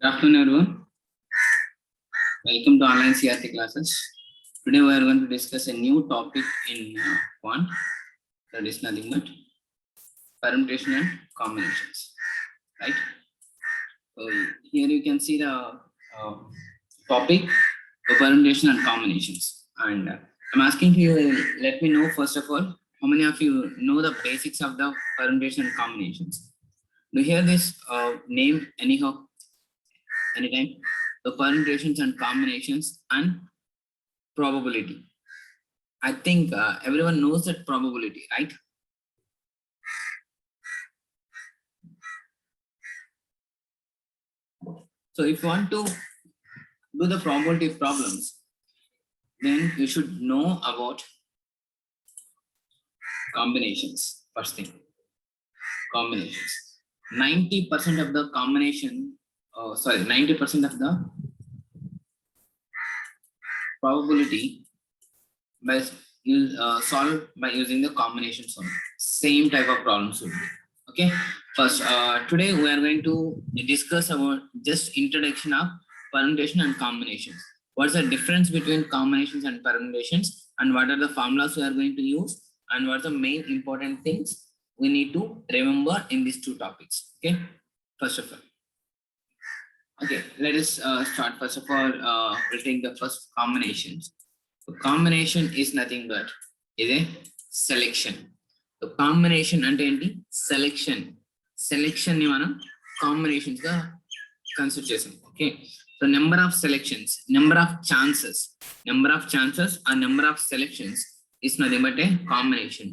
Good afternoon, everyone. Welcome to online CRT classes. Today we are going to discuss a new topic in quant. That is nothing but permutation and combinations, right? So here you can see the topic of permutation and combinations. And I'm asking you, let me know first of all, how many of you know the basics of the permutation and combinations? Do you hear this name anyhow? Anytime? The permutations and combinations and probability. I think everyone knows that probability, right? So if you want to do the probability problems, then you should know about combinations. First thing, combinations. 90% of the combination, 90% of the probability by solved by using the combinations only. Same type of problems would be. Okay. First, today we are going to discuss about just introduction of permutation and combinations. What's the difference between combinations and permutations, and what are the formulas we are going to use, and what are the main important things we need to remember in these two topics. Okay. First of all. Okay, let us start. First of all, we'll take the first combinations. So combination is nothing but is a selection. So combination అంటే ఏంటి? Selection. Selection ని మనం combinations గా consider చేసాం. Okay. So number of selections, number of chances or number of selections is nothing but a combination.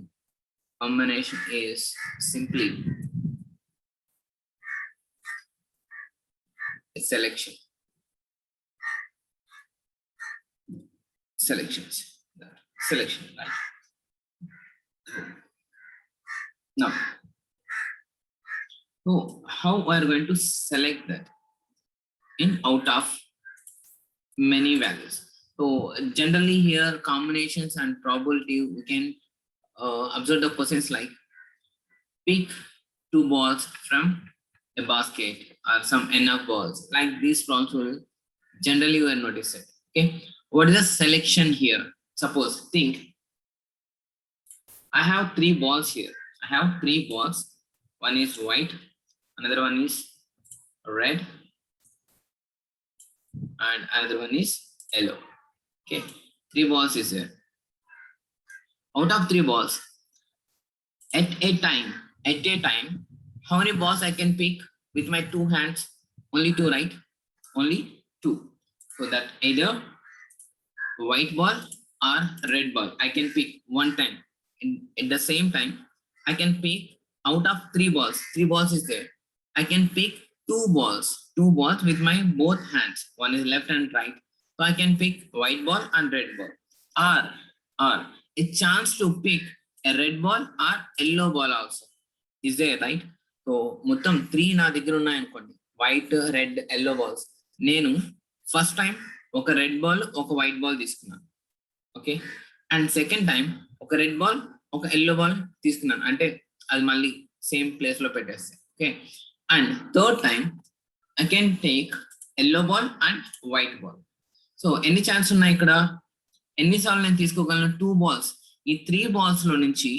Combination is simply a selection. Selection, right? Now, so how we are going to select that in out of many values? So generally here combinations and probability, we can observe the questions like pick 2 balls from a basket or some n of balls. Like these problems will generally we are noticing. Okay, what is the selection here? Suppose think I have 3 balls here. I have 3 balls. One is white, another one is red, and another one is yellow. Okay, 3 balls is there. Out of 3 balls, at a time, how many balls I can pick with my 2 hands? Only 2, right? Only 2. So that either white ball or red ball I can pick one time. At the same time, I can pick out of 3 balls. 3 balls is there. I can pick 2 balls with my both hands. One is left and right. So I can pick white ball and red ball. Or a chance to pick a red ball or yellow ball also is there, right? So మొత్తం 3 నా దగ్గర ఉన్నాయి అనుకోండి, white red yellow balls. నేను first time ఒక red ball ఒక white ball తీసుకున్నాను. Okay, and second time ఒక రెడ్ బాల్ ఒక yellow బాల్ తీసుకున్నాను, అంటే అది మళ్ళీ సేమ్ ప్లేస్ లో పెట్టేస్తాను. Okay, and third time I can take yellow ball and white ball. So ఎన్ని ఛాన్స్ ఉన్నాయి ఇక్కడ? ఎన్నిసార్లు నేను తీసుకోగలను? 2 balls. ఈ 3 balls నుంచి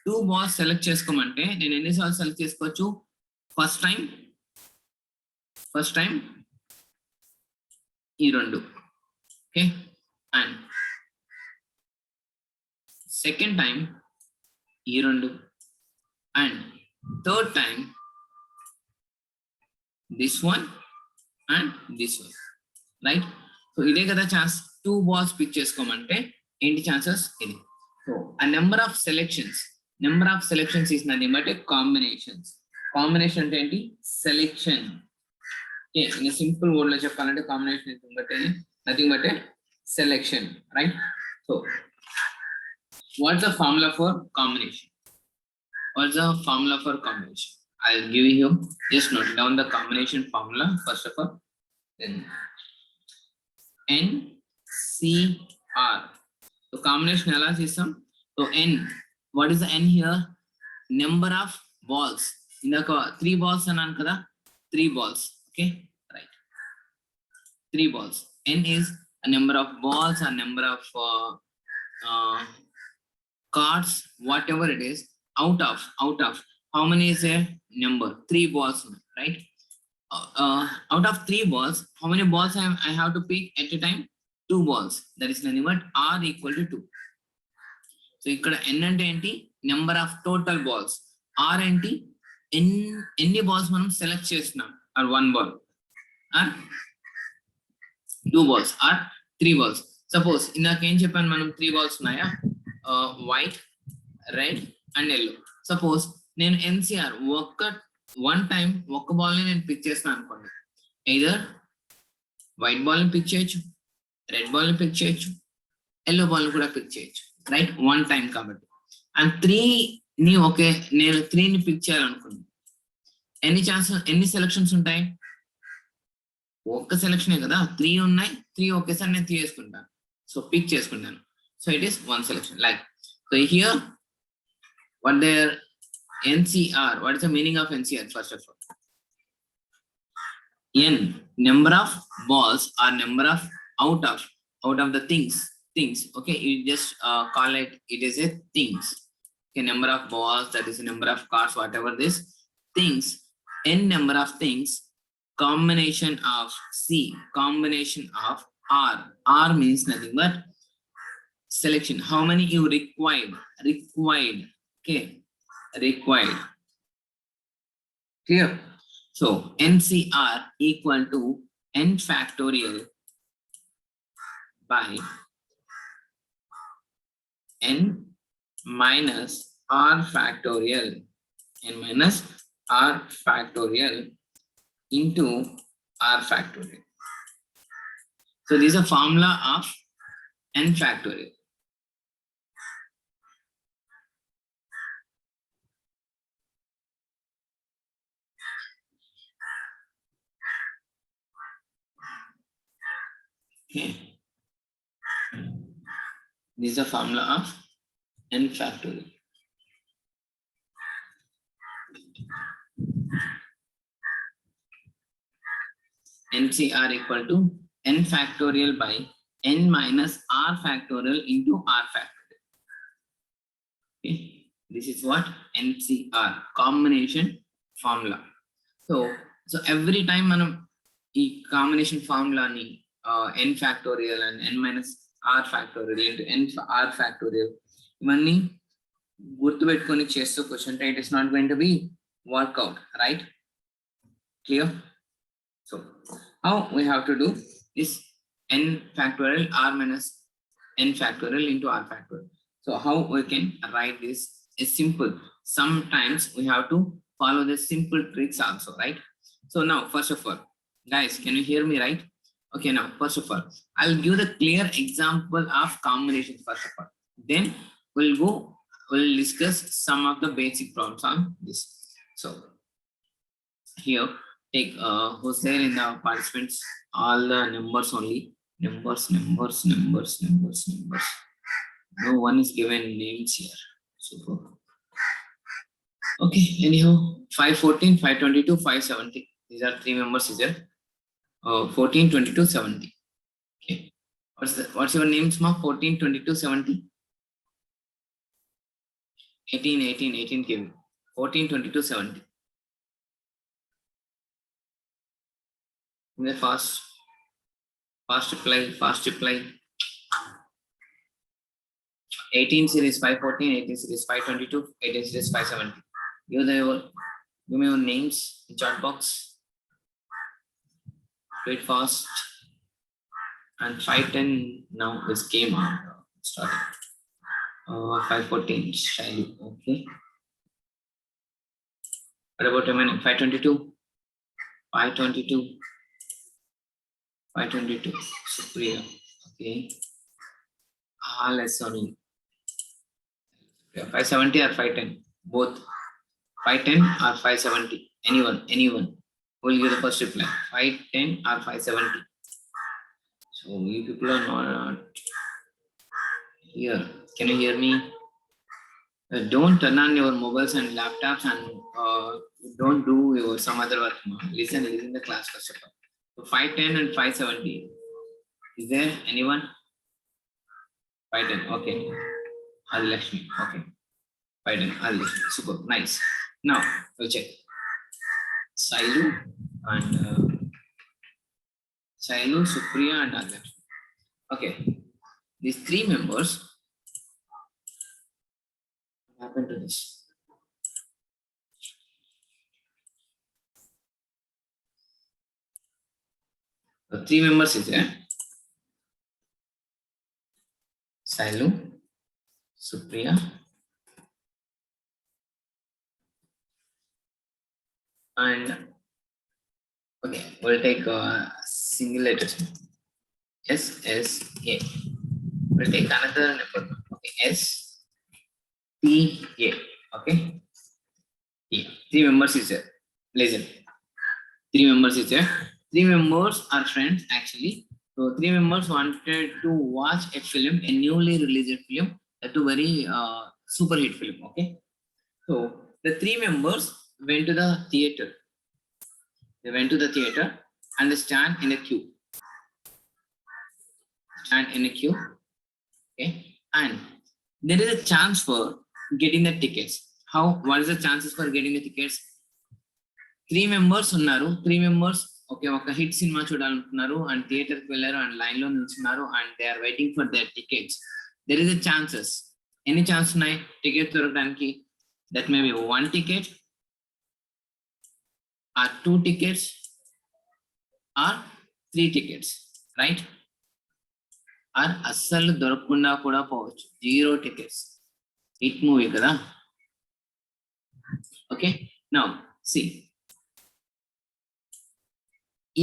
2 balls సెలెక్ట్ చేసుకోమంటే నేను ఎన్నిసార్లు సెలెక్ట్ చేసుకోవచ్చు? ఫస్ట్ టైం ఈ 2. ఓకే, అండ్ సెకండ్ టైం ఈ 2, and third time this one and this one, right? So ఇదే కదా ఛాన్స్. 2 balls పిక్ చేసుకోమంటే ఏంటి ఛాన్సెస్? ఇది. సో ఆ number of selections is nothing but combinations. Combination అంటే ఏంటి? Selection. in a simple word lo cheppalante combination is nothing but a selection, right? So what's the formula for combination? I'll give you, just note down the combination formula first of all. Then NCR. So combination ela chesam. So N, what is the N here? Number of balls ఇందాక 3 balls అన్నాను కదా, 3 balls. Okay, right, 3 balls. N is a number of balls or number of cards, whatever it is, out of how many is a number? 3 balls, right? Out of 3 balls, how many balls I have to pick at a time? 2 balls. That is nothing but r equal to 2. So ఇక్కడ n అంటే ఏంటి? Number of total balls. r ఏంటి? ఎన్ని balls మనం select చేస్తున్నాం? Or 1 ball, or 2 balls, or 3 balls. Suppose ఇందాక ఏం చెప్పాను, మనం 3 balls ఉన్నాయా, white, red and yellow. Suppose నేను ఎన్సిఆర్ వన్ టైం ఒక్క బాల్ ని నేను పిక్ చేస్తున్నాను అనుకోండి. either వైట్ బాల్ ని పిక్ చేయొచ్చు, రెడ్ బాల్ ని పిక్ చేయొచ్చు, ఎల్లో బాల్ ని కూడా పిక్ చేయొచ్చు, రైట్? వన్ టైం కాబట్టి. అండ్ 3 ని ఓకే, నేను 3 ని పిక్ చేయాలనుకున్నాను. ఎన్ని సెలక్షన్స్ ఉంటాయి? ఒక్క సెలక్షనే కదా, 3 ఉన్నాయి. 3 ఒకేసారి నేను తీసుకుంటాను, సో పిక్ చేసుకుంటాను. So it is 1 selection. Like, so here what their NCR, what is the meaning of NCR? First of all, n number of balls or number of out of the things. Okay, you just call it is a things. Okay, number of balls, that is a number of cards, whatever this things, n number of things, combination of combination of r means nothing but selection. How many you required? Okay, required. Clear? So NCR equal to n factorial by n minus r factorial, n minus r factorial into r factorial. So this is a formula of n factorial. Okay, this is a formula of n factorial. NCR equal to n factorial by n minus r factorial into r factorial. Okay, this is what NCR, combination formula. So every time manam ee combination formula ni n factorial and n minus r factorial into n r factorial ivanni gurtu pettukoni chestu question, it is not going to be work out, right? Clear? So how we have to do is n factorial r minus n factorial into r factorial. So how we can write this is simple. Sometimes we have to follow the simple tricks also, right? So now, first of all, guys, can you hear me, right? Okay, now first of all, I'll give the clear example of combination first of all. Then we'll discuss some of the basic problems on this. So here, take who's there in the participants, all the numbers only. Numbers. No one is given names here. Super. Okay, anyhow, 514, 522, 570. These are 3 members here. 14, 22, 70. Okay. What's your names, ma? 14, 22, 70. 18 give me. 14, 22, 70. In the fast reply. 18 series 514, 18 series 522, 18 series 570. Give me your names in chat box. Do it fast. And 510 now this game started. 514 Shaili. Okay. What about 522? 522 Supriya. Okay. Less only. 570 or 510? Both. 510 or 570? Anyone. Who will give the first reply? 510 or 570? So you people are not here. Can you hear me? Don't turn on your mobiles and laptops and don't do some other work. Listen the class first of all. So 510 and 570. Is there anyone? 510. Okay. Adi Lakshmi. Okay. 510. Adi Lakshmi. Super. Nice. Now we'll check. Sailu and Sailu, Supriya and Adi Lakshmi. Okay. These three members. What happened to this? The three members is there. Sailu, Supriya, and okay, we'll take single letters. S S A. We'll take another number. Okay, S P A. Okay. Yeah. Three members is there. Listen. Three members is there. Three members are friends actually. So three members wanted to watch a film, a newly released film, that a very super hit film. Okay. So the three members went to the theater. They went to the theater and they stand in a queue. Stand in a queue. Okay. And there is a chance for getting the tickets. How? What is the chances for getting the tickets? Three members unnaru. Three members. Okay, ఒక hit cinema చూడాలనుకున్నారు and theatre కి వెళ్ళారు and line లో నిల్చున్నారు and they are waiting for their tickets. There is a chances. ఎన్ని chance ఉన్నాయి ticket దొరకడానికి? That may be 1 ticket or 2 tickets or 3 tickets, right? or అస్సలు దొరకకుండా కూడా పోవచ్చు. 0 tickets. హిట్ మూవీ కదా. ఓకే, నౌ see,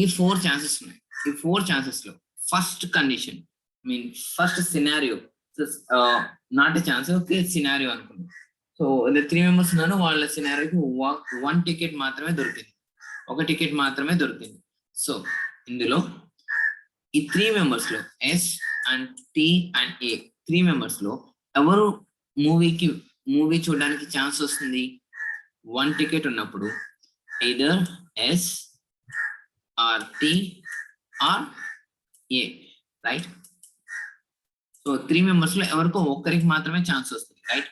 ఈ 4 ఛాన్సెస్ ఉన్నాయి. ఈ 4 ఛాన్సెస్ లో first condition mean first scenario, not a chance, okay scenario అనుకున్నాం. సో త్రీ మెంబర్స్ ఉన్నాను, వాళ్ళ సినారియోకి 1 ticket మాత్రమే దొరికింది, 1 ticket మాత్రమే దొరికింది. సో ఇందులో ఈ 3 members లో S and T and A 3 members లో ఎవరు మూవీ చూడడానికి ఛాన్స్ వస్తుంది? 1 ticket ఉన్నప్పుడు either S or T or A, right? So 3 members లో ఎవరికో ఒక్కరికి మాత్రమే ఛాన్స్ వస్తుంది, రైట్?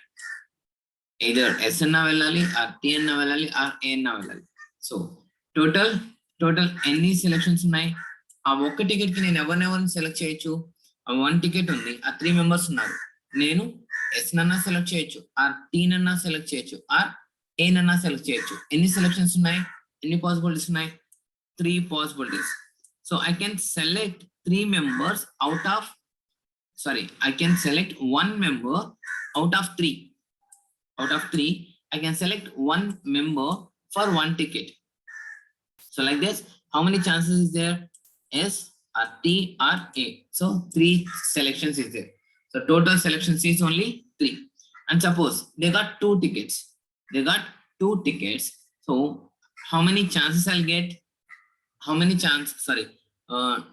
either S అన్నా వెళ్ళాలి or T అన్నా వెళ్ళాలి or A అన్నా వెళ్ళాలి. సో టోటల్ ఎన్ని సెలక్షన్స్ ఉన్నాయి? ఆ 1 ticket కి నేను ఎవరిని సెలెక్ట్ చేయొచ్చు? ఆ 1 ticket ఉంది, ఆ 3 members ఉన్నారు, నేను S నన్నా సెలెక్ట్ చేయొచ్చు ఆర్ T నన్నా సెలెక్ట్ చేయొచ్చు ఆర్ A నన్నా సెలెక్ట్ చేయొచ్చు. ఎన్ని సెలక్షన్స్ ఉన్నాయి? ఎన్ని పాసిబిలిటీస్ ఉన్నాయి? 3 possibilities. So I can select 3 members out of, I can select 1 member out of 3. Out of 3, I can select 1 member for 1 ticket. So like this, how many chances is there? S or T or A. So 3 selections is there. So total selections is only 3. And suppose they got 2 tickets. So how many chances I'll get?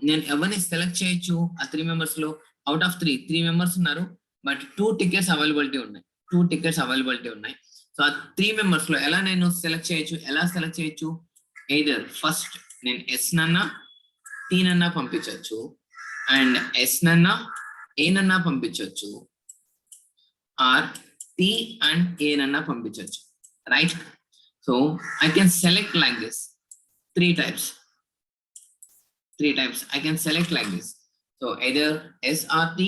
నేను ఎవరిని select చేయొచ్చు ఆ 3 members లో? Out of 3 members ఉన్నారు, but 2 tickets availability ఉన్నాయి. So ఆ 3 members లో ఎలా నేను సెలెక్ట్ చేయొచ్చు? ఎయిదర్ ఫస్ట్ నేను ఎస్ నన్నా టీ నన్నా పంపించవచ్చు అండ్ ఎస్ నన్నా ఏ నన్నా పంపించవచ్చు ఆర్ టీ అండ్ ఏ నన్నా పంపించవచ్చు, right? So I can select like this 3 types. I can select like this. So either S or T,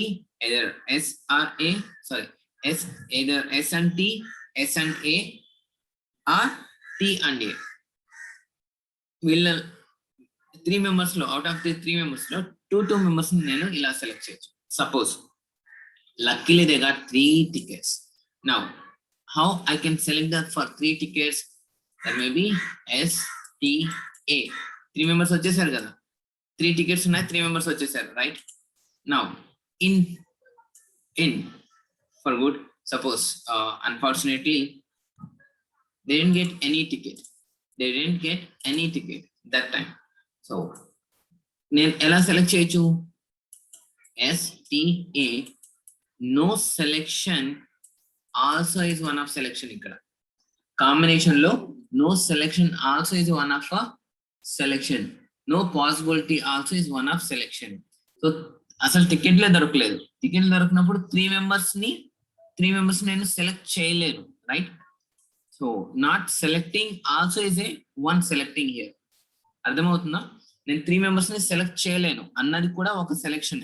either S or A, either S and T, S and A, or T and A. Will 3 members lo, out of the 3 members lo 2 members nenu ila select cheyochu. Suppose luckily they got 3 tickets. Now how I can select that for 3 tickets? That may be S T A. 3 members వచ్చేసారు కదా, 3 tickets ఉన్నాయి, 3 members వచ్చేసారు, right? Now in for good, suppose unfortunately they didn't get any ticket that time. So నేను ఎలా select చేయొచ్చు? STA, no selection also is one of selection. ఇక్కడ combination లో no selection also is one of a selection, no possibility also is one of selection. So అసలు టికెట్లే దొరకలేదు. టికెట్లు దొరికినప్పుడు three members నేను సెలెక్ట్ చేయలేను, right? So not selecting also is a one selecting here. అర్థమవుతుందా? నేను త్రీ మెంబర్స్ ని select చేయలేను అన్నది కూడా ఒక selection.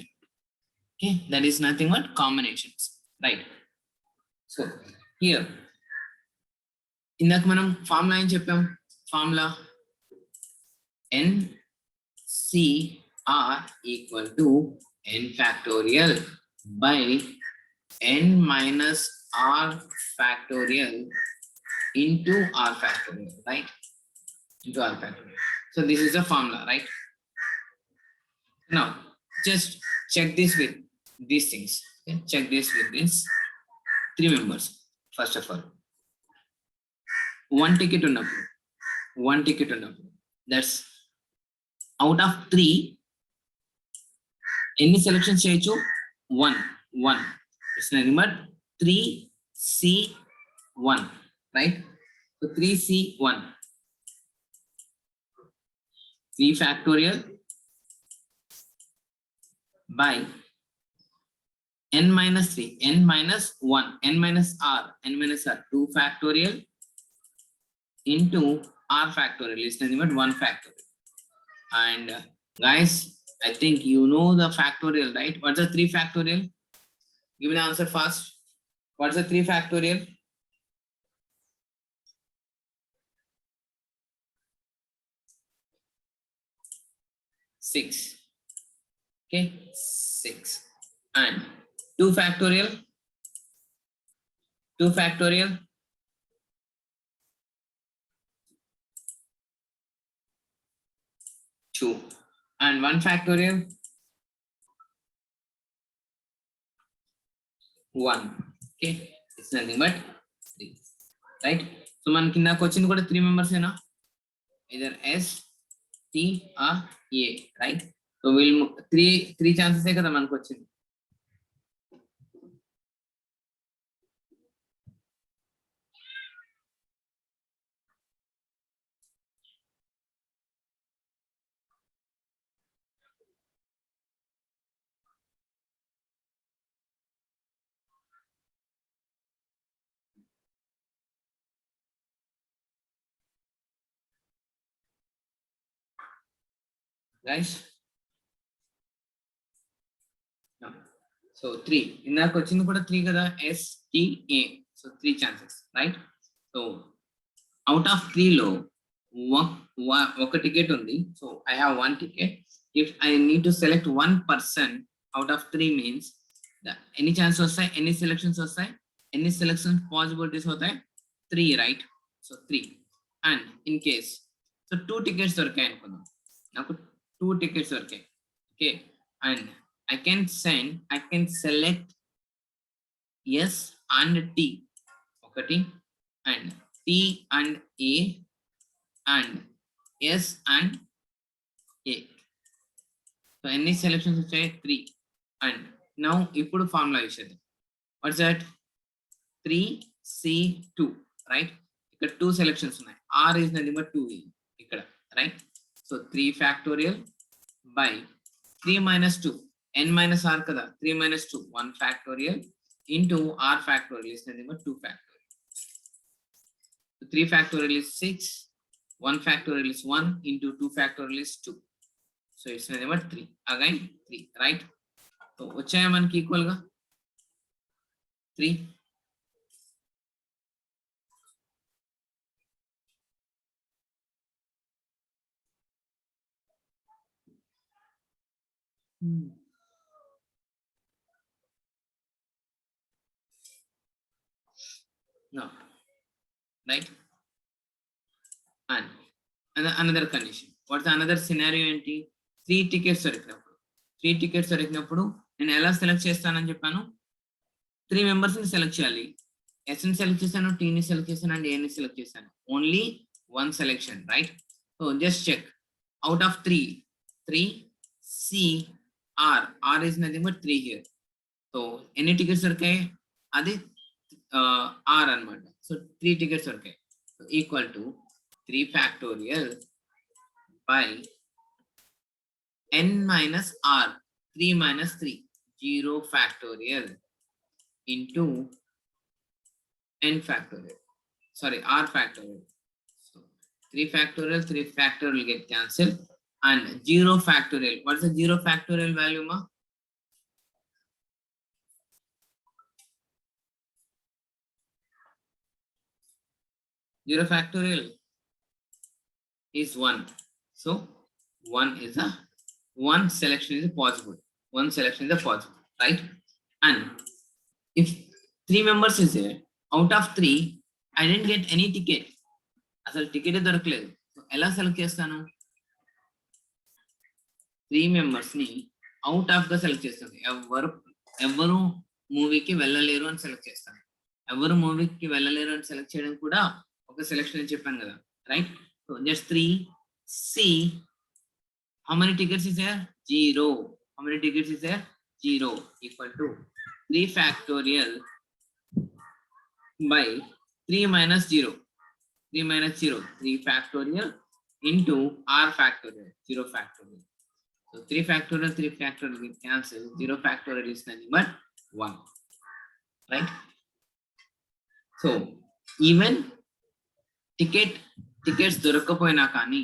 Okay, that is nothing but combinations, right? So here ఇందాక మనం ఫార్ములా ఏం చెప్పాం? Formula NCR equal to n factorial by n minus r factorial into r factorial, right? Into r factorial. So this is the formula, right? Now just check this with these things. Okay? Check this with these three members. First of all, one ticket ఉన్నప్పుడు that's out of three, any selections చేయొచ్చు? one. It's nothing but 3C1, right? So 3C1, 3 factorial by n minus 3, n minus 1, n minus r, 2 factorial into r factorial is nothing but 1 factorial. And guys, I think you know the factorial, right? What's the 3 factorial? Give me the answer fast. What's the 3 factorial? Six. Okay, 6. And 2 factorial? 2 factorial? 2. And 1 factorial? 1. Okay, it's nothing but 3, right? So మనకి ఇందాక వచ్చింది కూడా 3 members ఏనా? either S, T or A, right? So we'll 3 chances కదా మనకు వచ్చింది. Guys, no. So 3 ఇందాక వచ్చింది కూడా 3 కదా, S, T, A. So 3 chances, right? So out of 3 లో ఒక టికెట్ ఉంది. So I have 1 ticket. If I need to select 1 person out of 3 means any chance వస్తాయి, ఎన్ని సెలెక్షన్స్ వస్తాయి, ఎన్ని సెలెక్షన్స్ పాసిబిలిటీస్ అవుతాయి? 3, right? So 3. And in case so 2 tickets దొరికాయి అనుకుందాం, నాకు 2 tickets దొరికాయి. Okay, and I can select S and T ఒకటి, and T and A, and S and A. So ఎన్ని సెలెక్షన్స్ వచ్చాయి? 3. And now ఇప్పుడు ఫార్ములా వేసేద్దాం. What's that? 3C2, right? ఇక్కడ 2 సెలెక్షన్స్ ఉన్నాయి. R is nothing but 2 ఇక్కడ, right? So 3 factorial by 3 minus 2, n minus r kada, 3 minus 2, 1 factorial into r factorial is nothing but 2 factorial. So 3 factorial is 6, 1 factorial is 1 into 2 factorial is 2. So it's nothing but 3, again 3, right? So వచ్చాయా మనకి equal గా 3? No, right? And another condition. What's the another scenario ఏంటి? 3 tickets దొరికినప్పుడు నేను ఎలా select చేస్తానని చెప్పాను? 3 members ని సెలెక్ట్ చేయాలి. S ని సెలెక్ట్ చేశాను, T ని సెలెక్ట్ చేశాను, అండ్ A ని సెలెక్ట్ చేశాను. Only 1 selection, right? So just check. Out of 3 C R is nothing but 3 here. So ఎన్ని టికెట్స్ దొరికాయి? అది R అన్నమాట. So 3 tickets దొరికాయి. So equal to 3 factorial by n minus r, 3 minus 3, 0 factorial into n factorial, sorry, r factorial. So 3 factorial, 3 factorial will get cancelled, and 0 factorial. What's the 0 factorial value, ma? Zero factorial is 1. So 1 is a, one selection is possible. One selection is a possible, right? And if 3 members is there, out of 3, I didn't get any ticket. అసలు ticket దొరకలేదు. ఎలా select చేస్తాను? 3 members ని out of గా select చేస్తాను. ఎవరు మూవీకి వెళ్ళలేరు అని సెలెక్ట్ చేస్తాను. ఎవరు మూవీకి వెళ్ళలేరు అని సెలెక్ట్ చేయడం కూడా ఒక సెలెక్షన్ అని చెప్పాను కదా, right? So just 3 C how many tickets is there? 0. How many tickets is there? 0 equal to 3 factorial by 3 minus 0. 3 minus 0, 3 factorial into r factorial, 0 factorial. So 3 factorial, 3 factorial will cancel. 0 factorial is nothing but 1, right? So even tickets దొరకకపోయినా కానీ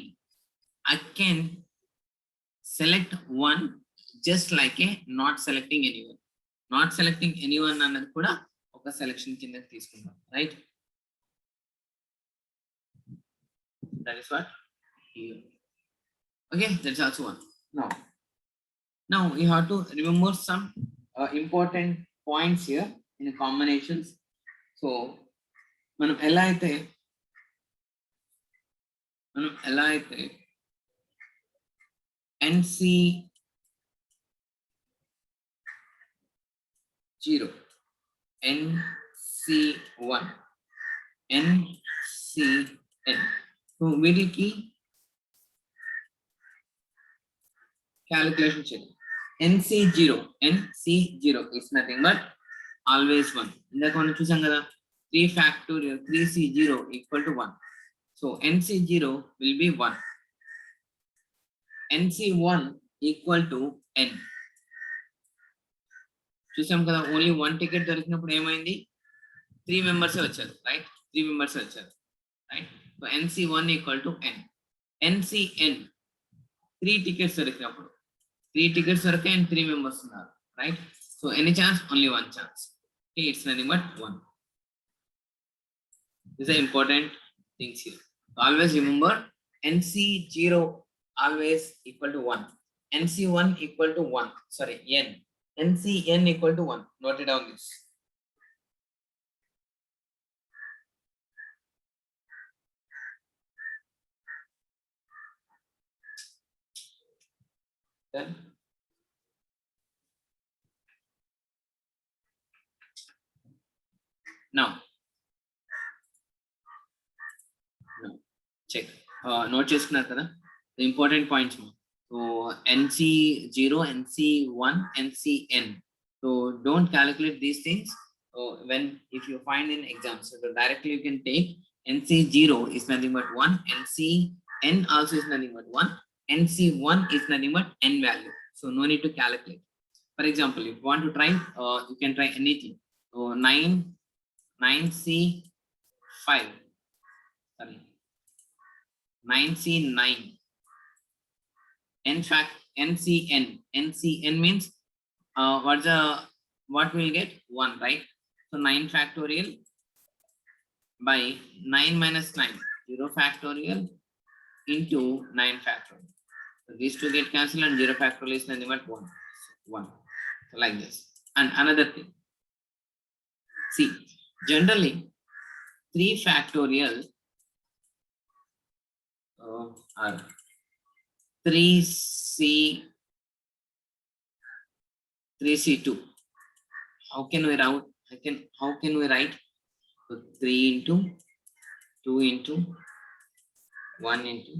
I can select one just like a not selecting anyone. Not selecting anyone అన్నది కూడా ఒక selection కింద తీసుకుంటాం, right? That is what here. Okay, that's also one. Now we have to remember some important points here in the combinations. So మనం ఎలా అయితే NC0, NC1, NCN, so వీటికి calculation చేద్దాం. NC0 is nothing but always 1. ఇందాక మనం చూసాం కదా, 3 factorial 3C0 equal to 1. So NC0 will be 1. NC1 equal to N. చూసాం కదా, ఓన్లీ 1 టికెట్ దొరికినప్పుడు ఏమైంది? 3 members వచ్చారు, రైట్? 3 members వచ్చారు, right? So NC1 equal to N. NCN 3 tickets దొరికినప్పుడు, 3 tickets దొరికాయి and 3 members ఉన్నారు, right? So any chance? Only 1 chance. Okay, it's nothing but 1. These are important things here. So always remember NC0 always equal to 1. NC1 equal to 1. Sorry, N. NCN equal to 1. Note it down this. Then now check. Note చేసుకున్నారు కదా, the important points. So NC0, NC1, NCN. So don't calculate these things. So if you find in exams, so directly you can take NC0 is nothing but 1, NCN also is nothing but 1, NC1 is nothing but N value. So no need to calculate. For example, if you want to try, you can try anything. So 9C5, sorry, 9C9. In fact, NCN means what we'll get? 1, right? So 9 factorial by 9 minus 9, 0 factorial into 9 factorial. So these two get cancelled and 0 factorial is nothing but 1. So like this. And another thing, see, generally 3 factorial are 3C2. How can we write? So 3 into 2 into 1 into,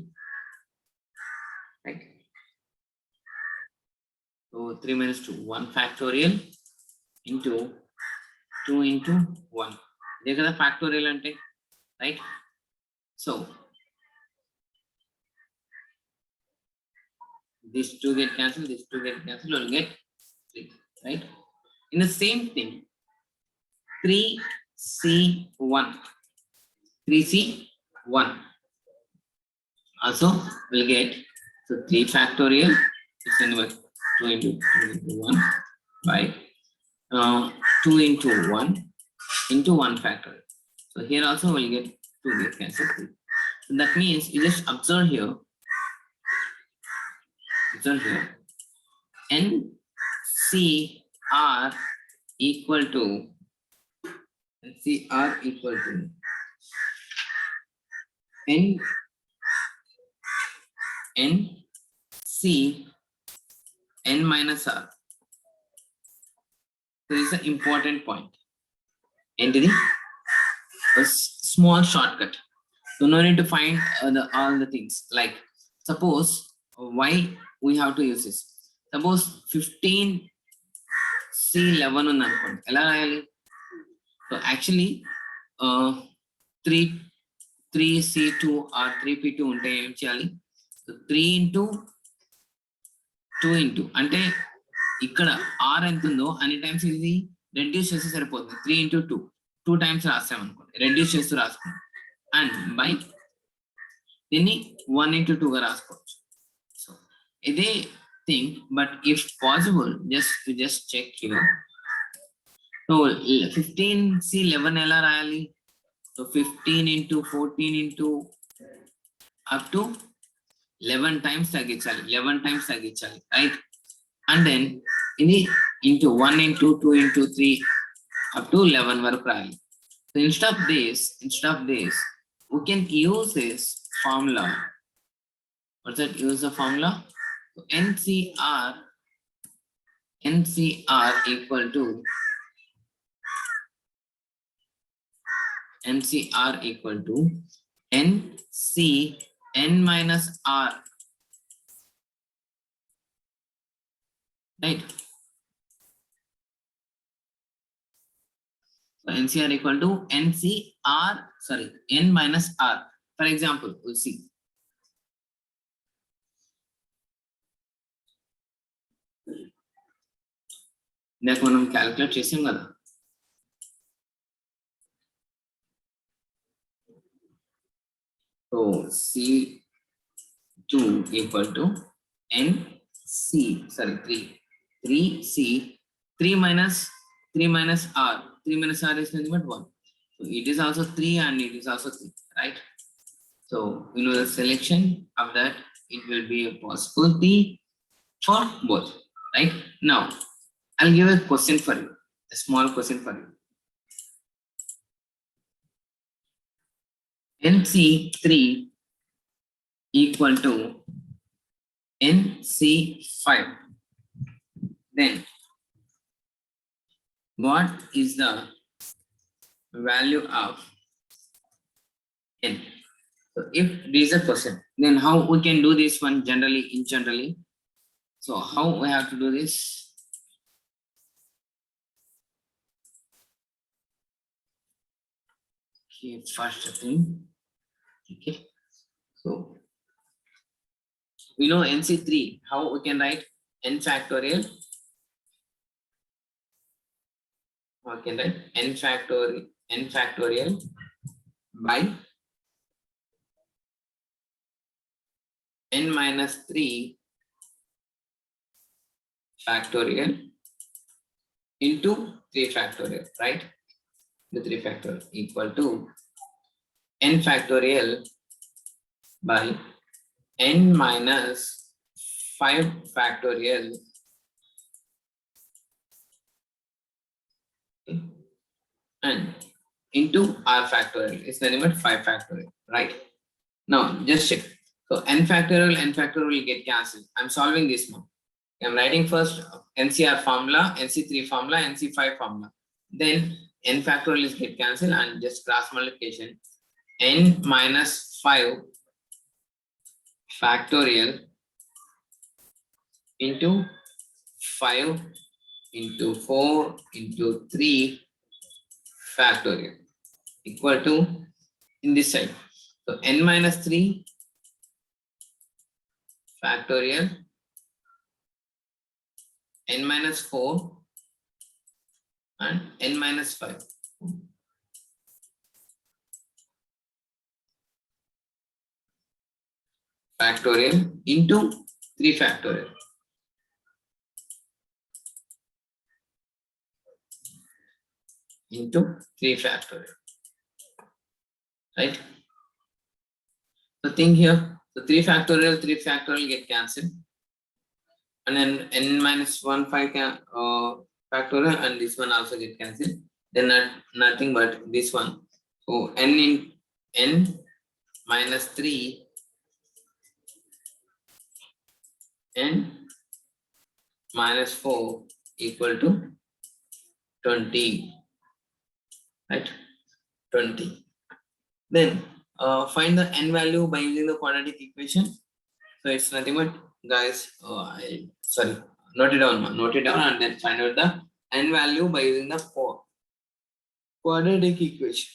right? So 3 minus 2, 1 factorial into 2 into 1. They are the factorial ante, right? So These two get cancelled, these two get cancelled, we'll get 3, right? In the same thing, 3C1, 3C1 also will get, so 3 factorial is anyway 2 into 1 by 2 into 1 into 1 factorial. So here also we'll get 2 get cancelled. So that means you just observe here, NCR equal to NC N minus R. This is an important point. Enter a small shortcut. So no need to find all the things. Like suppose why we have to use this. Suppose 15C11 unnamed. So actually 3C2 or 3P2 unte em cheyali. So 3 into 2 into అంటే ఇక్కడ r ఎంత ఉందో అన్ని times ఇది reduce చేస్తే సరిపోతుంది. 3 into 2 times రాసాం అనుకోండి, రెడ్యూస్ చేస్తూ రాసుకోండి అండ్ బై దీన్ని 1 into 2 గా రాసుకోవచ్చు. సో ఇదే thing, but if possible just check here. So 15C11 ఎలా రాయాలి? So 15 into 14 into up to 11 times తగ్గించాలి, 11 times తగ్గించాలి, రైట్? అండ్ దెన్ ఇది into 1 into 2 into 3 up to 11 వరకు రాయాలి. So instead of this we can use this formula. What's that? Use the formula. So NCR equal to NC N minus R, right? So NCR equal to N minus R. For example, we'll see. ఇందాక మనం calculate చేసాం కదా. So C2 equal to three C 3 minus R. 3 minus R is nothing but 1. So it is also 3 and it is also 3, right? So you know the selection of that, it will be a possibility for both, right? Now I'll give a question for you, a small question for you. NC3 equal to NC5. Then what is the value of N? So if this is a question, then how we can do this one generally? So how we have to do this? Okay, first thing. Okay. So we know NC3, how we can write N factorial. Okay, right? N factorial by N minus 3 factorial into 3 factorial, right? The 3 factorial equal to N factorial by N minus 5 factorial and into R factorial is nothing but 5 factorial, right? Now just check. So N factorial will get cancelled. I'm solving this one. I'm writing first NCR formula, NC3 formula, NC5 formula. Then N factorial is get cancelled and just cross multiplication. N minus 5 factorial into 5 into 4 into 3 factorial equal to in this side. So N minus 3 factorial n minus 4 and n minus 5. Factorial into 3 factorial. Into 3 factorial. Right? So think here. So 3 factorial get cancelled. And then n minus 1 5 factorial and this one also get cancelled. Then nothing but this one. So n minus 3 n minus 4 equal to 20. Right? 20. Then find the n value by using the quadratic equation. So it's nothing but, guys, note it down and then find out the n value by using the quadratic equation.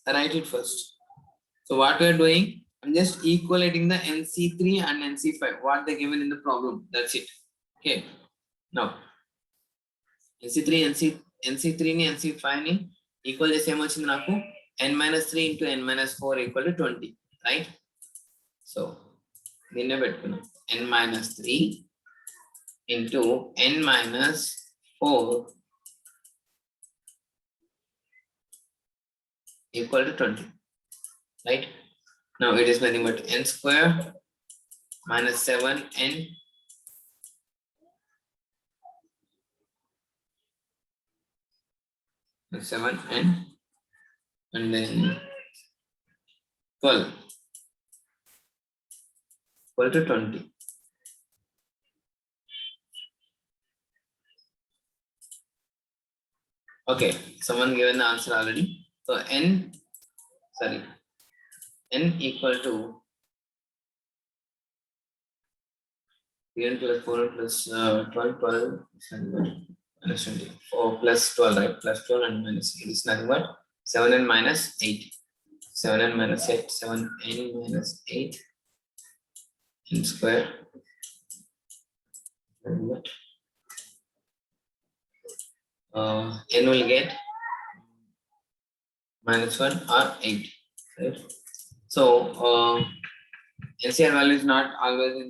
Write it first. So what we are doing, I'm just equating the NC3 and NC5, what they given in the problem. That's it. Okay. Now NC3 ni NC5 ni equal the same వచ్చింది నాకు n minus 3 into n minus 4 equal to 20, right? So దీన్నే పెట్టుకున్నాం n minus 3 into n minus 4 equal to 20, right? Now it is nothing but n square minus 7n and then 12 equal to 20. Okay, someone given the answer already. So n equal to 3n plus 4n plus 12 minus 20. 4 plus 12, right? Plus 12 and minus, it is nothing but 7n minus 8. 7n minus 8, 7n minus 8 n square. N will get minus 1 or 8. Right? So NCR value is not always in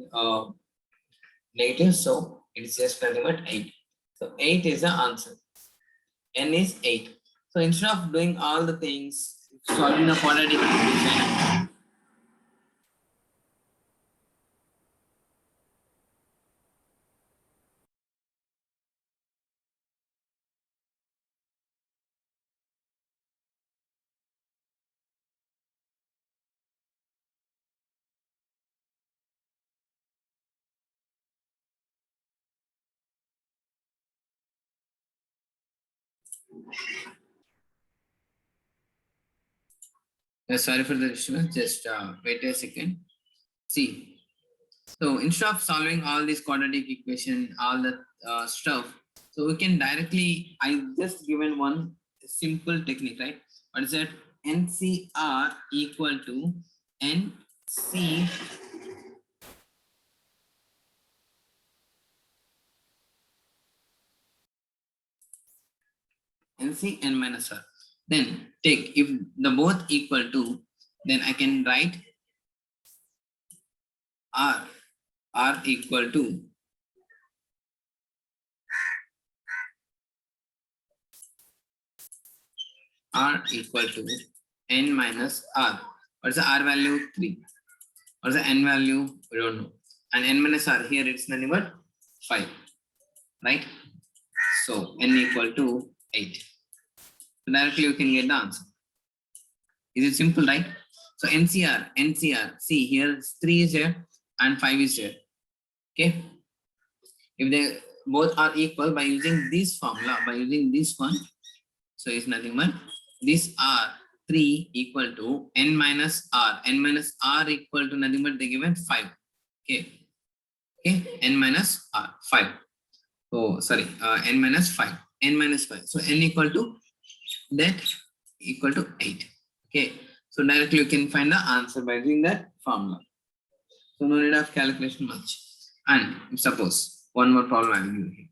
negative, so it is just nothing but 8. So 8 is the answer. N is 8. So instead of doing all the things, solving the quadratic equation, sorry for the disturbance, just wait a second. See, so instead of solving all this quadratic equation, all the stuff, so we can directly, I just given one simple technique, right? What is that? NCR equal to NC n minus r. Then take, if the both equal to, then I can write r equal to n minus r. What is the r value? 3. What is the n value? We don't know. And n minus r here, it's nothing but 5, right? So n equal to 8. So directly you can get the answer. Is it simple, right? So NCR, see here 3 is there and 5 is there. Okay. If they both are equal, by using this formula, by using this one, so it's nothing but this R3 equal to n minus r. N minus r equal to nothing but they given 5. Okay. Okay. N minus r 5. Oh, sorry. N minus 5. N minus 5. So n equal to that equal to 8. Okay. So directly you can find the answer by doing that formula. So no need of calculation much. And suppose one more problem I will give you.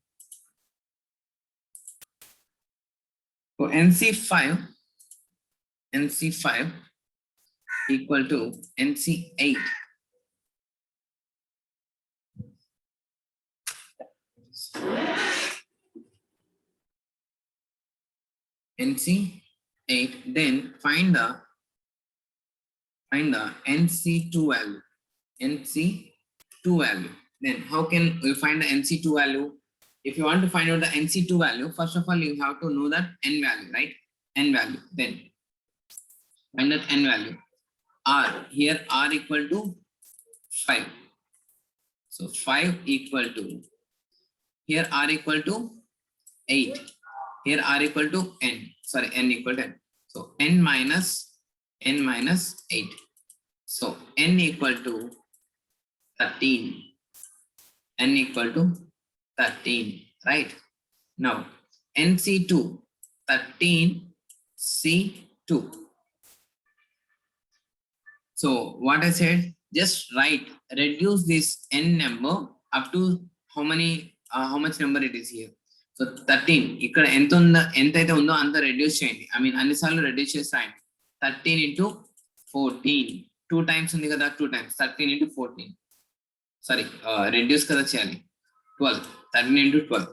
So NC5 equal to NC8. NC8, then find the NC2 value. NC2 value. Then how can we find the NC2 value? If you want to find out the NC2 value, first of all you have to know that N value, right? N value. Then find that N value. R, here R equal to 5. So 5 equal to, here R equal to 8. Here R equal to N. Sorry, N equal to N. So N minus 8. So N equal to 13. N equal to 13, right? Now NC2, 13C2. So what I said, just write, reduce this N number up to how much number it is here. So 13, ఇక్కడ ఎంత అయితే ఉందో అంత reduce చేయండి. I mean అన్నిసార్లు reduce చేసి రాయండి. 13 into 14. 2 times ఉంది కదా, 2 times. 13 into 14. Sorry, reduce కదా చేయాలి. 12. 13 into 12.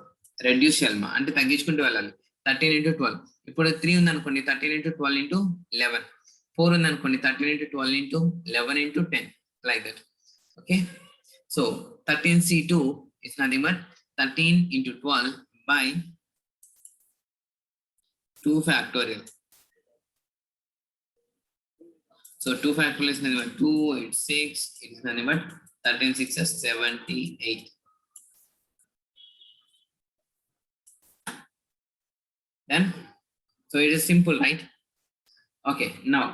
Reduce చేయాలి మా, అంటే తగ్గించుకుంటూ వెళ్ళాలి. 13 into 12. ఇప్పుడు 3 ఉంది అనుకోండి, 13 into 12 into 11. 4 ఉంది అనుకోండి, 13 into 12 into 11 into 10. Like that. Okay. So 13C2 is nothing but 13 into 12 by 2 factorial. So 2 factorial is nothing but 2, it's 6, it is nothing but 13 6 is 78. Then, so it is simple, right? Okay, now,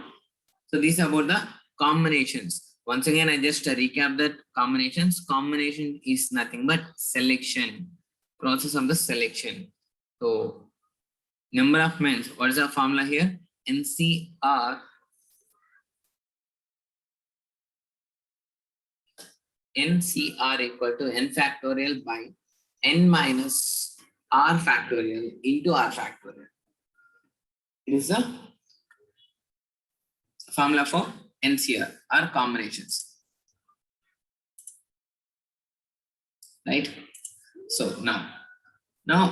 so this is about the combinations. Once again, I just recap that combinations. Combination is nothing but selection, process of the selection. So number of men's, what is the formula here? NCR equal to n factorial by n minus r factorial into r factorial. It is the formula for NCR, or combinations, right? So now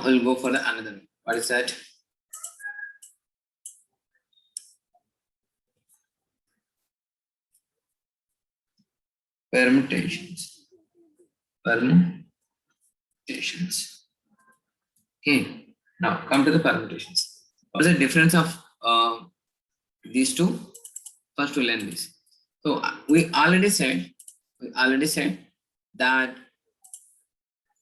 we'll go for the another one. What is that? Permutations. Okay, now come to the permutations. What is the difference of these two? First we'll learn this. So we already said that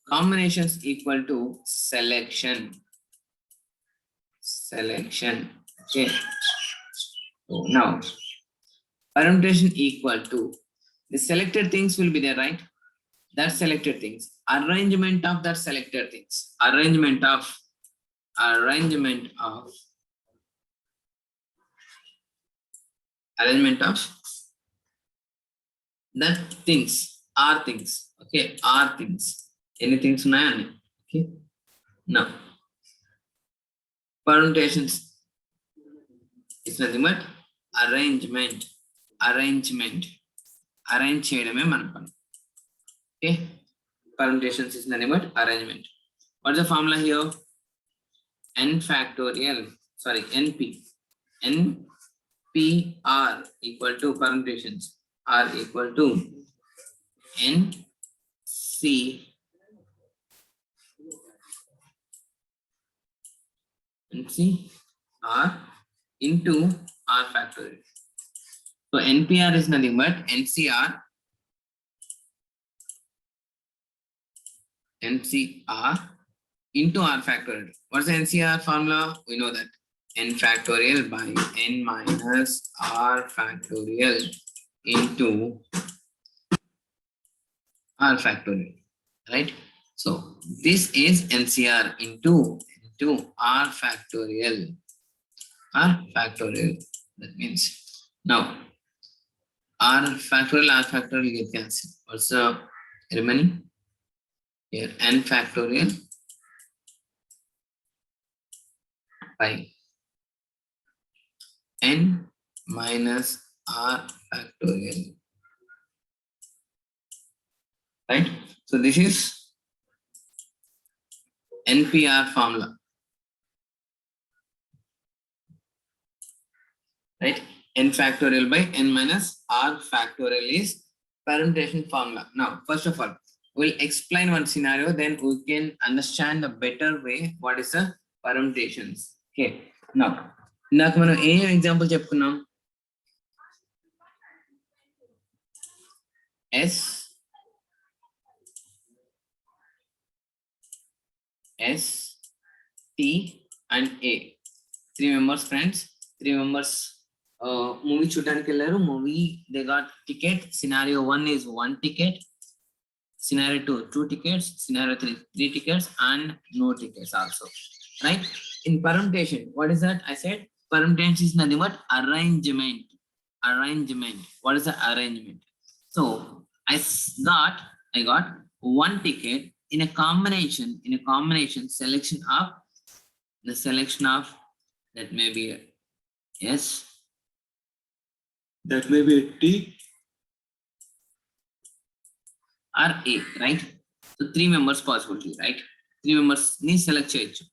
combinations equal to selection. Okay. So now permutation equal to the selected things will be there, right? That selected things, arrangement of that selected things, arrangement of that things are things. Okay, are things, any things ఉన్నాయని. Okay, now permutations is nothing but arrangement arrange చేయడమే మన పని. Okay, permutations is nothing but arrangement. What is the formula here? N factorial, sorry, NPR equal to permutations are equal to NCR into R factorial. So NPR is nothing but NCR into R factorial. What's the NCR formula? We know that n factorial by n minus R factorial into R factorial, right? So this is NCR into R factorial. That means now R factorial get cancelled. What's the remaining? Here n factorial by n minus R factorial. Right? So this is NPR formula. Right? N factorial by n minus R factorial is permutation formula. Now, first of all, we'll explain one scenario, then we can understand a better way what is the permutations. Okay. Now, మనం ఏ example చెప్పుకున్నాం? S T and A. 3 members, friends. 3 members movie చూడడానికి వెళ్ళారు. Movie they got ticket. Scenario 1 is 1 ticket. Scenario 2 2 tickets. Scenario 3 3 tickets and no tickets also. Right? In permutation, what is that? I said permutation is nothing but arrangement. Arrangement. What is the arrangement? So I got 1 ticket in a combination. Selection of that may be a S, that may be a T or A, right? So 3 members possibility, right? 3 members ni select cheyochu,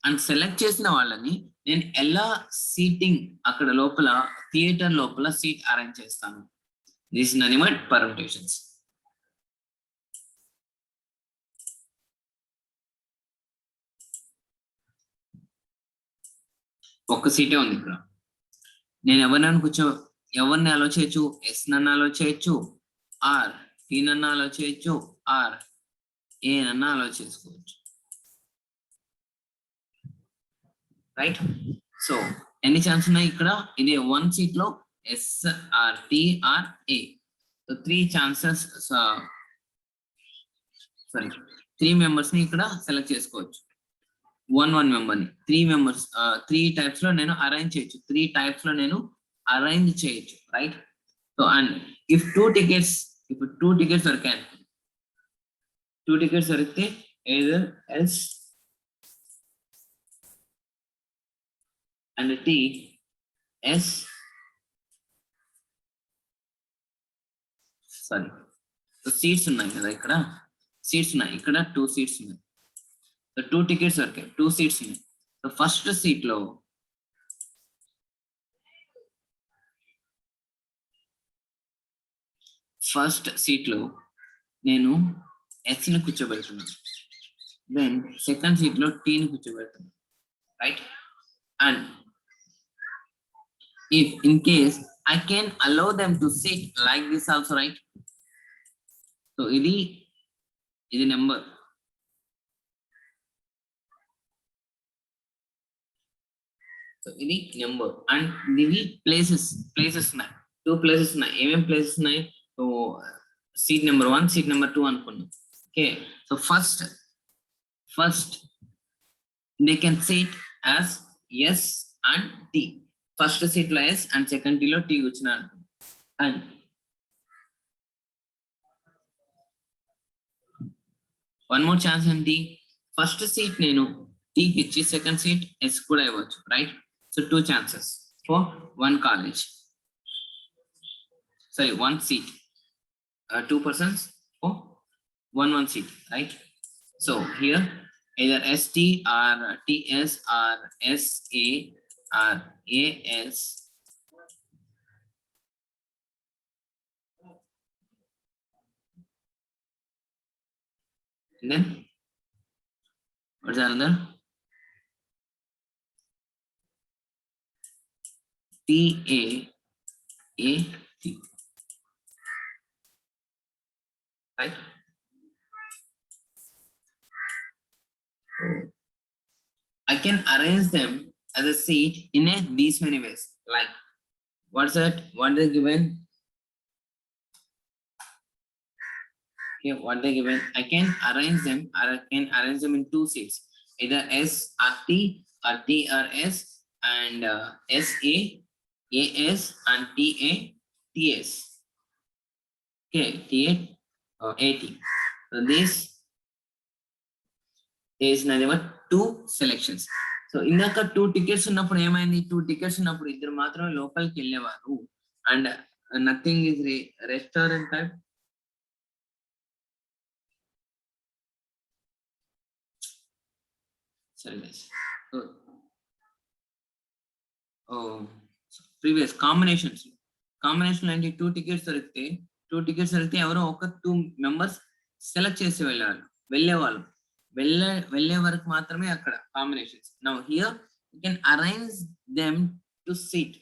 and select chesina vallani nenu ella seating akkada lopala theater lopala seat arrange chestanu. This is nothing but permutations. ఒక్క సీటే ఉంది ఇక్కడ. నేను ఎవరిని అలో చేయొచ్చు? Yes నన్ను అలో చేయొచ్చు, are tea నన్ను అలో చేయొచ్చు, ఆర్ ఏ నన్ను అలో చేసుకోవచ్చు. రైట్? సో ఎన్ని ఛాన్స్ ఉన్నాయి ఇక్కడ? ఇది 1 సీట్ లో S or T or A. So 3 chances, sorry 3 members ని ఇక్కడ సెలెక్ట్ చేసుకోవచ్చు. 1 మెంబర్ ని 3 మెంబర్స్ 3 టైప్స్ లో నేను అరేంజ్ చేయొచ్చు. 3 టైప్స్ లో నేను అరేంజ్ చేయొచ్చు. Right? So and if 2 tickets దొరికాయి, 2 tickets దొరికితే either S and T, S sorry seats ఉన్నాయి కదా, ఇక్కడ సీట్స్ ఉన్నాయి, ఇక్కడ 2 seats ఉన్నాయి. సో 2 tickets దొరికాయి, 2 seats ఉన్నాయి. సో ఫస్ట్ సీట్ లో నేను ఎస్ ని కూర్చోబెడుతున్నాను, దెన్ సెకండ్ సీట్ లో టీ ని కూర్చోబెడుతున్నాను. Right? And if in case I can allow them to sit like this also, right? So ఇది నెంబర్. సో ఇది నెంబర్ అండ్ ఇవి ప్లేసెస్ ఉన్నాయి. 2 places ఉన్నాయి. ఏమేం ప్లేసెస్ ఉన్నాయి? So seat number 1, seat number 2 అనుకున్నాం. Okay. So first they can sit as S and T. First seat లో S and second T లో టీ వచ్చిన. అండ్ వన్ మోర్ ఛాన్స్ ఏంటి? ఫస్ట్ సీట్ నేను టీకి ఇచ్చి సెకండ్ సీట్ ఎస్ కూడా ఇవ్వచ్చు. Right? So 2 chances for 1 college. Sorry, 1 seat. 2 persons for 1 seat. Right? So here either ST or TS or SA or AS. And then what's another? TAAT. Right? I can arrange them as a seat in these many ways. Like, what's that? What they given? Okay, what they given? I can arrange them in 2 seats, either S or T or T or S, and SA, AS and TA, TS. Okay, T8 or 80. So this is nothing but 2 selections. So ఇందాక 2 tickets ఉన్నప్పుడు ఏమైంది? 2 tickets ఉన్నప్పుడు ఇద్దరు మాత్రమే లోపలికి వెళ్ళేవారు and nothing is restaurant type. Sorry guys. Previous combinations అంటే 2 tickets దొరికితే 2 tickets దొరికితే ఎవరో ఒక 2 members సెలెక్ట్ చేసి వెళ్ళేవాళ్ళు వెళ్ళే వరకు మాత్రమే అక్కడ combinations. Now here you can arrange them to seat.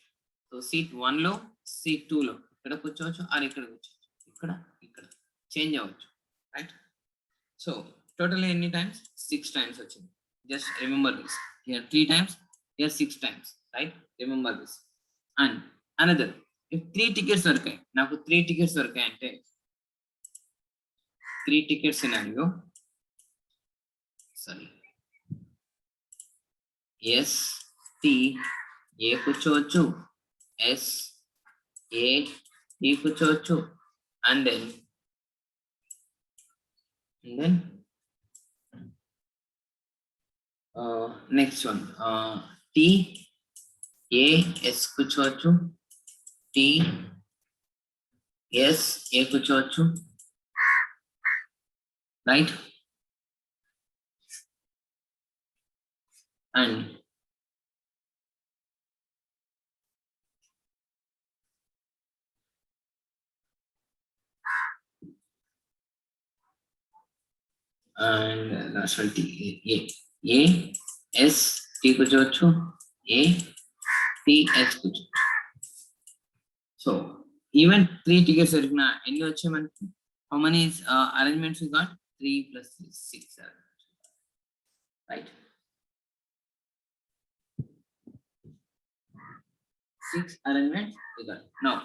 So seat 1 లో సీట్ 2 లో ఇక్కడ కూర్చోవచ్చు ఆర్ ఇక్కడ కూర్చోవచ్చు, ఇక్కడ చేంజ్ అవ్వచ్చు, రైట్? సో టోటల్ ఎన్ని టైమ్స్? 6 టైమ్స్ వచ్చింది. Just remember this. Here 3 times, here 6 times, right? Remember this. And another, if 3 tickets దొరికాయి, నాకు 3 tickets దొరికాయి అంటే 3 tickets scenario, sorry, S T A కూర్చోవచ్చు, ఎస్ ఏ టి కూర్చోవచ్చు, and then next one T A S కూర్చోవచ్చు, T S A కూర్చోవచ్చు, right? And last one T A S T కూర్చోవచ్చు, A T S కూర్చోవచ్చు. So even 3 tickets దొరికిన ఎన్ని వచ్చాయి మనకి? How many arrangements we got? 3 plus 3, 6 arrangements, right? 6 arrangements we got. Now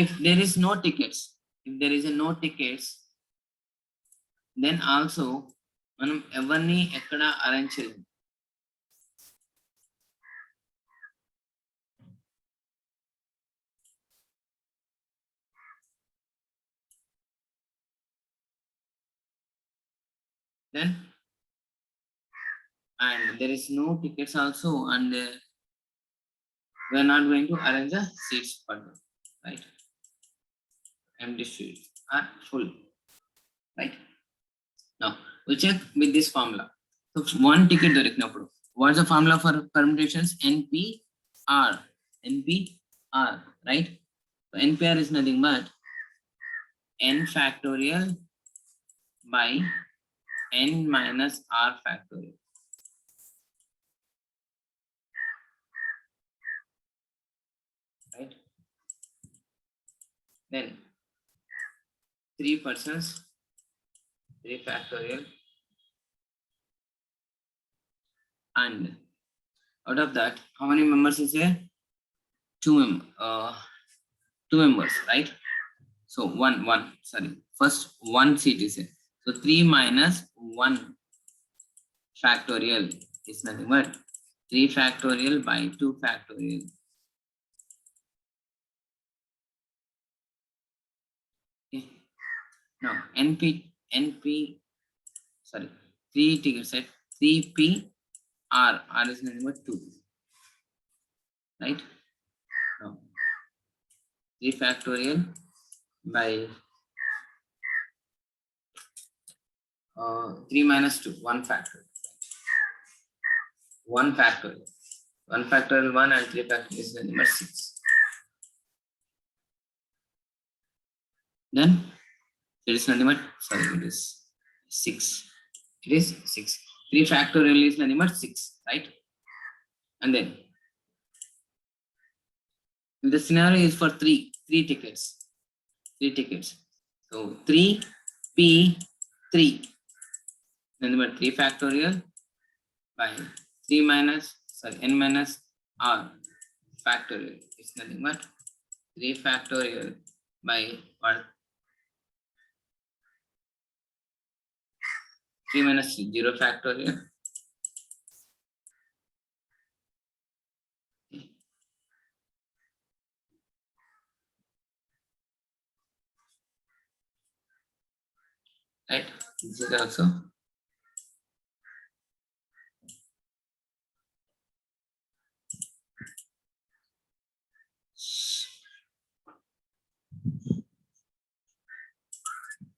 if there is no tickets, then also మనం ఎవరిని ఎక్కడ arrange చేయలేము. Then and there is no tickets also, and we are not going to arrange the seats for them, right? Empty seats are full, right? Now we check with this formula. So 1 ticket దొరికినప్పుడు what is the formula for permutations? NPR, right? So NPR is nothing but n factorial by n minus r factorial. Right? Then 3 persons, 3 factorial, and out of that how many members is there? 2 members, right? So first 1 seat is there. So 3 minus 1 factorial is nothing but 3 factorial by 2 factorial. Okay. Now NP 3 ticket set, 3P R is nothing but 2, right? Now 3 factorial by 3 minus 2, 1 factorial. 1 factorial, 1 factorial 1 and 3 factorial is nothing but 6. Then it is nothing but, it is 6. It is 6. 3 factorial is nothing but 6, right? And then the scenario is for 3 tickets. So 3P3, nothing but 3 factorial by 3 minus n minus r factorial is nothing but 3 factorial by what? 3 minus 0 factorial. Is it also?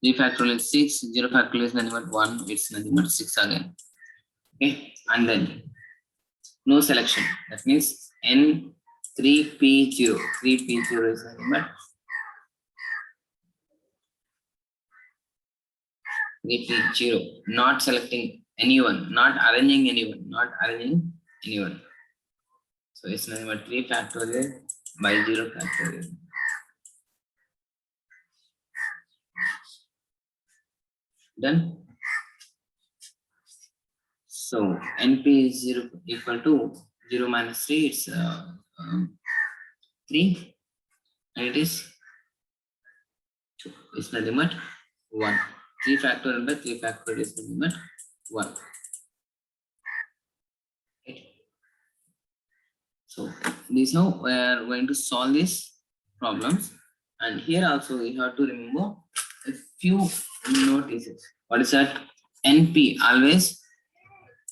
Three factorial is 6, 0 factorial is nothing but 1, it's nothing but 6 again. Okay, and then no selection. That means N3P0. 3P0 is nothing but 3P0. Not selecting anyone, not arranging anyone, not arranging anyone. So it's nothing but 3 factorial by 0 factorial. Done. So NP is 0 equal to 0 minus 3, it's 3, and it is 2. It's nothing but 1. 3 factorial by 3 factorial is nothing but 1. Okay. So this is how we are going to solve these problems. And here also we have to remember a few notices. What is that? NP always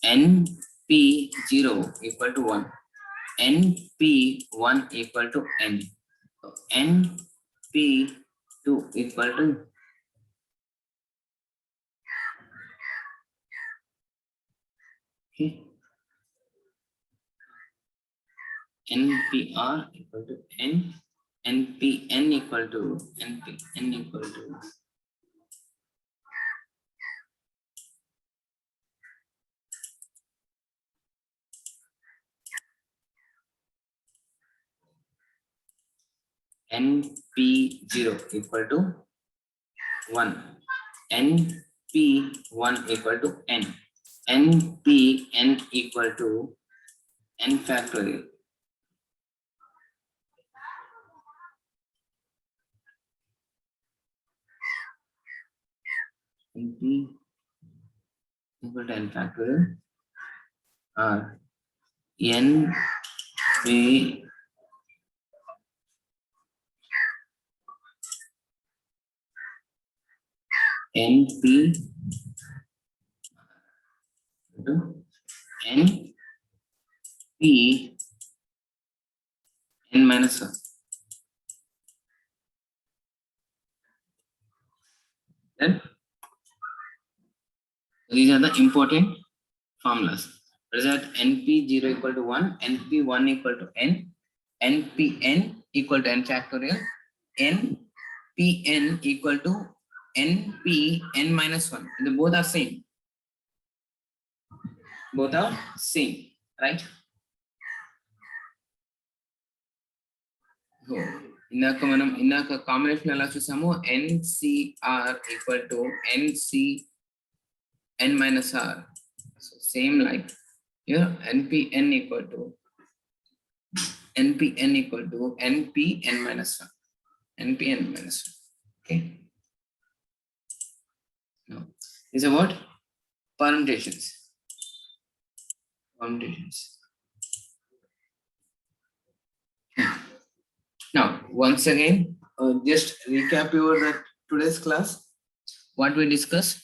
NP0 equal to 1. NP1 equal to N. So NP2 equal to okay. NPR equal to N. NPN equal to NPN equal to NP0 equal to 1. NP1 equal to N. NPN equal to N factorial. NP equal to N factorial. NP NP NP N minus 1. Then these are the important formulas. What is that? NP0 equal to 1, NP1 equal to N, NPN equal to N factorial, NPN equal to NPN minus 1. The both are same. Both are same, right? So, ఇందాక combination ఎలా చూసాము NCR equal to NCN minus R. So same like here NPN equal to NPN minus 1. NPN minus 1. Okay. Now this is about permutations. Now once again, just recap your today's class. What we discussed.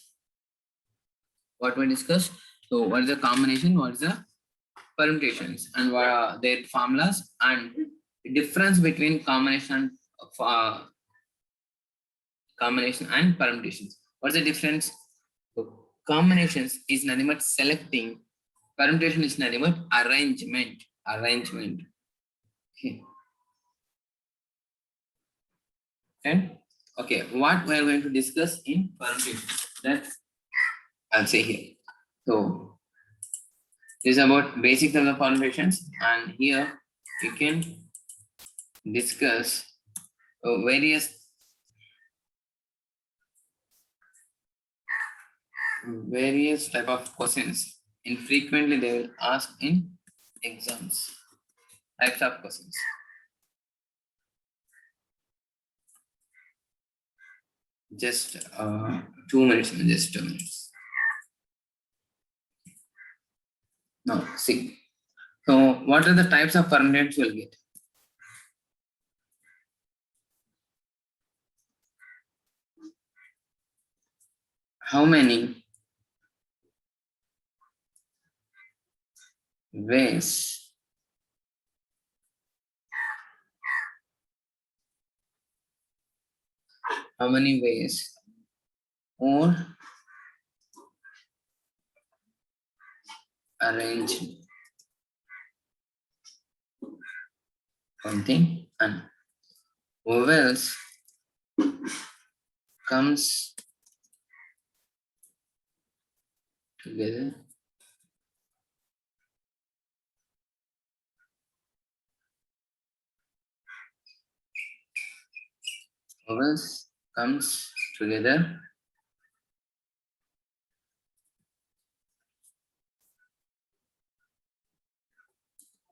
So what is the combination? What is the permutations, and what are their formulas, and the difference between combination and permutations. What's the difference? So combinations is nothing but selecting. Permutation is nothing but arrangement. Okay. And okay, what we are going to discuss in permutation, that I'll say here. So this is about basics of the permutations, and here you can discuss various type of questions. Infrequently they will ask in exams. Types of questions. Just 2 minutes. Now see. So what are the types of permutations you'll get? how many ways or arrange something and vowels comes together vowels comes together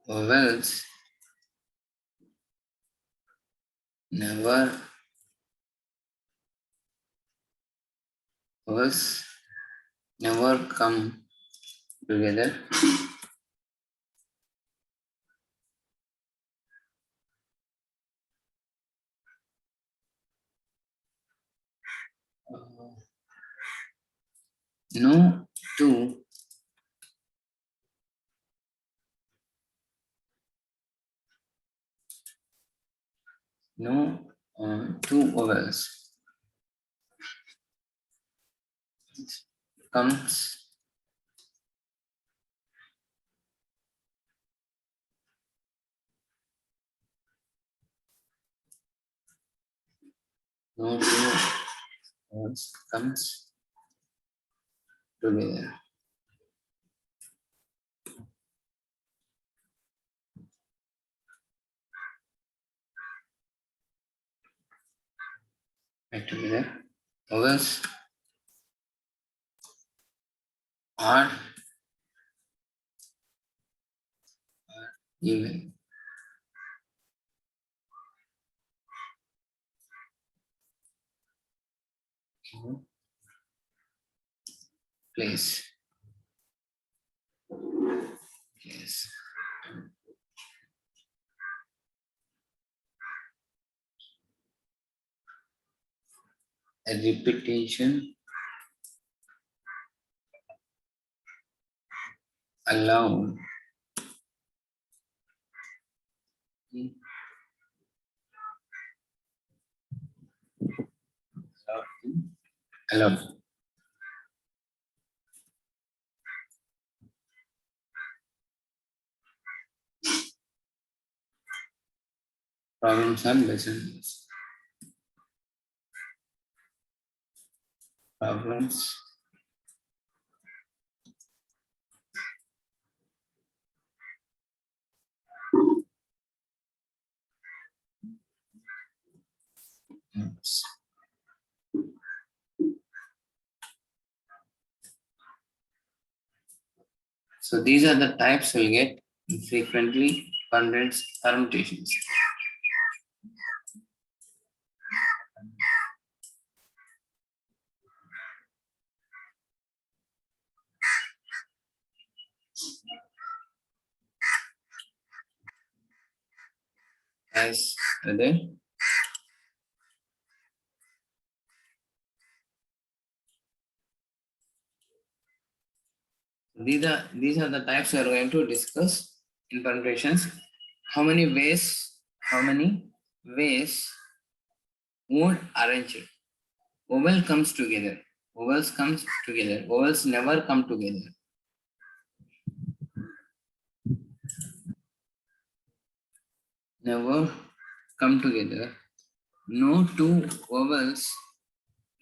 vowels never vowels never come together no two two vowels comes no two vowels comes together. Right together. Vowels are even. Place. Yes. A repetition allowed allowed. Problems and lessons. Problems Yes. So these are the types we'll get in frequently abundant permutations. As are there. These are the types we are going to discuss in permutations. How many ways would arrange it? Vowel comes together. Vowels comes together. Vowels never come together. Never come together. No two vowels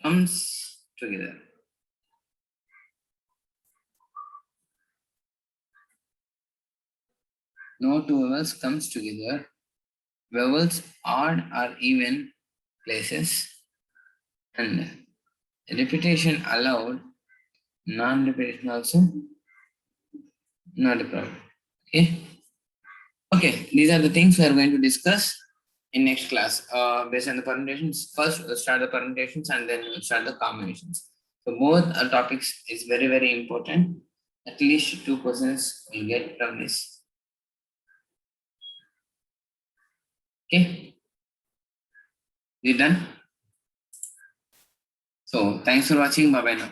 comes together. No two vowels comes together. Vowels odd or even places and repetition allowed. Non-repetition also not a problem. Okay. Okay, these are the things we are going to discuss in next class. Based on the permutations, first we'll start the permutations and then we'll start the combinations. So both topics is very very important. At least 2 questions will get from this. Okay, we done. So thanks for watching. Bye bye now.